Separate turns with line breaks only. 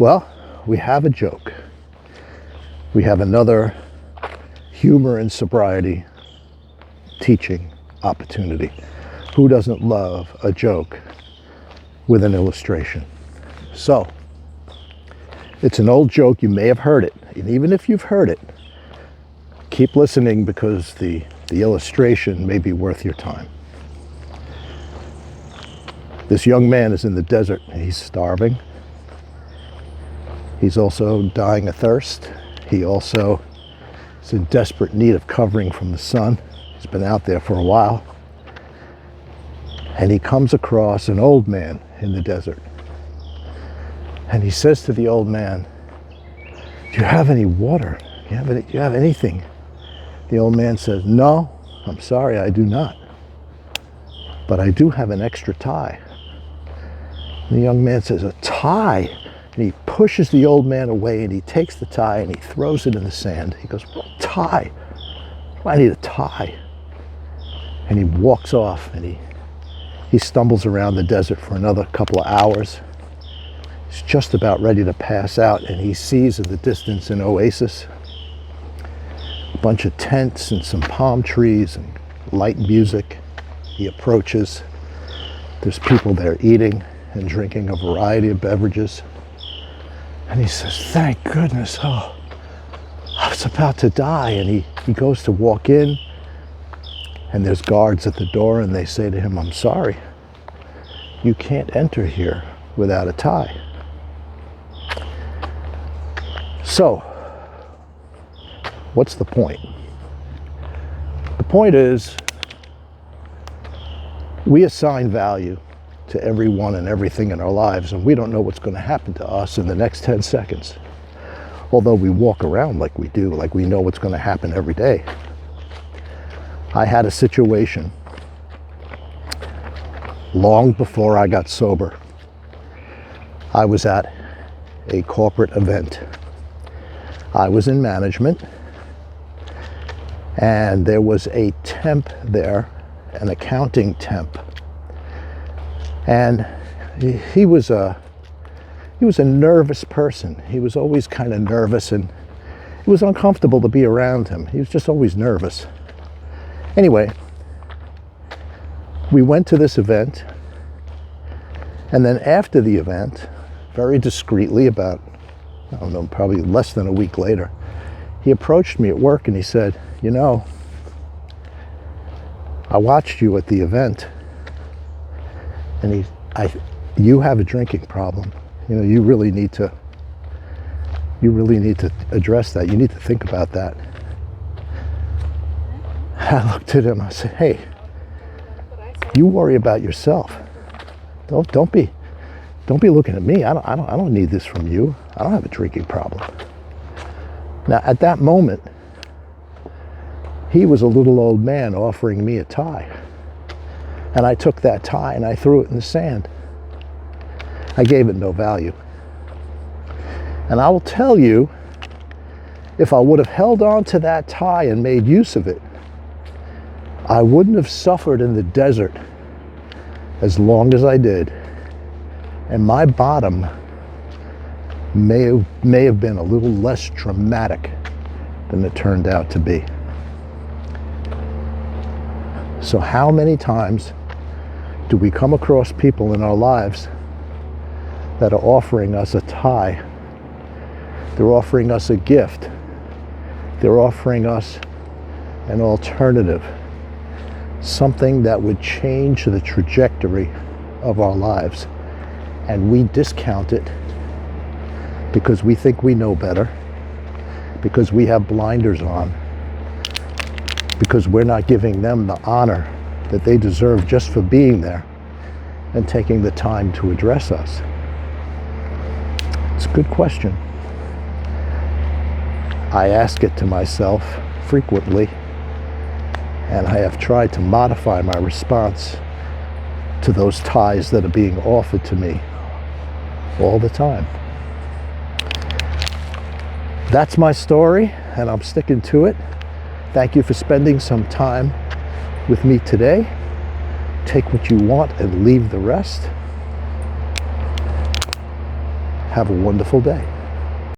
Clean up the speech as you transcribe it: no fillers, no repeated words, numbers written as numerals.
Well, we have a joke. We have another humor and sobriety teaching opportunity. Who doesn't love a joke with an illustration? So, it's an old joke. You may have heard it. And even if you've heard it, keep listening because the illustration may be worth your time. This young man is in the desert. He's starving. He's also dying of thirst. He also is in desperate need of covering from the sun. He's been out there for a while. And he comes across an old man in the desert. And he says to the old man, "Do you have any water? Do you have anything?" The old man says, "No, I'm sorry, I do not. But I do have an extra tie." And the young man says, "A tie?" And he pushes the old man away and he takes the tie and he throws it in the sand. He goes, "What tie? I need a tie." And he walks off and he stumbles around the desert for another couple of hours. He's just about ready to pass out and he sees in the distance an oasis. A bunch of tents and some palm trees and light music. He approaches. There's people there eating and drinking a variety of beverages. And he says, "Thank goodness, oh, I was about to die." And he goes to walk in and there's guards at the door and they say to him, "I'm sorry, you can't enter here without a tie." So, what's the point? The point is, we assign value to everyone and everything in our lives, and we don't know what's going to happen to us in the next 10 seconds. Although we walk around like we do, like we know what's going to happen every day. I had a situation long before I got sober. I was at a corporate event. I was in management, and there was a temp there, an accounting temp. And he was a nervous person. He was always kind of nervous, and it was uncomfortable to be around him. He was just always nervous. Anyway, we went to this event, and then after the event, very discreetly, about, I don't know, probably less than a week later, he approached me at work and he said, "You know, I watched you at the event, and you have a drinking problem. You know, you really need to address that. You need to think about that." I looked at him, I said, "Hey, you worry about yourself. Don't be looking at me. I don't need this from you. I don't have a drinking problem." Now, at that moment, he was a little old man offering me a tie. And I took that tie and I threw it in the sand. I gave it no value. And I will tell you, if I would have held on to that tie and made use of it, I wouldn't have suffered in the desert as long as I did. And my bottom may have been a little less dramatic than it turned out to be. So how many times do we come across people in our lives that are offering us a tie? They're offering us a gift. They're offering us an alternative, something that would change the trajectory of our lives. And we discount it because we think we know better, because we have blinders on, because we're not giving them the honor that they deserve just for being there and taking the time to address us. It's a good question. I ask it to myself frequently, and I have tried to modify my response to those ties that are being offered to me all the time. That's my story, and I'm sticking to it. Thank you for spending some time with me today. Take what you want and leave the rest. Have a wonderful day.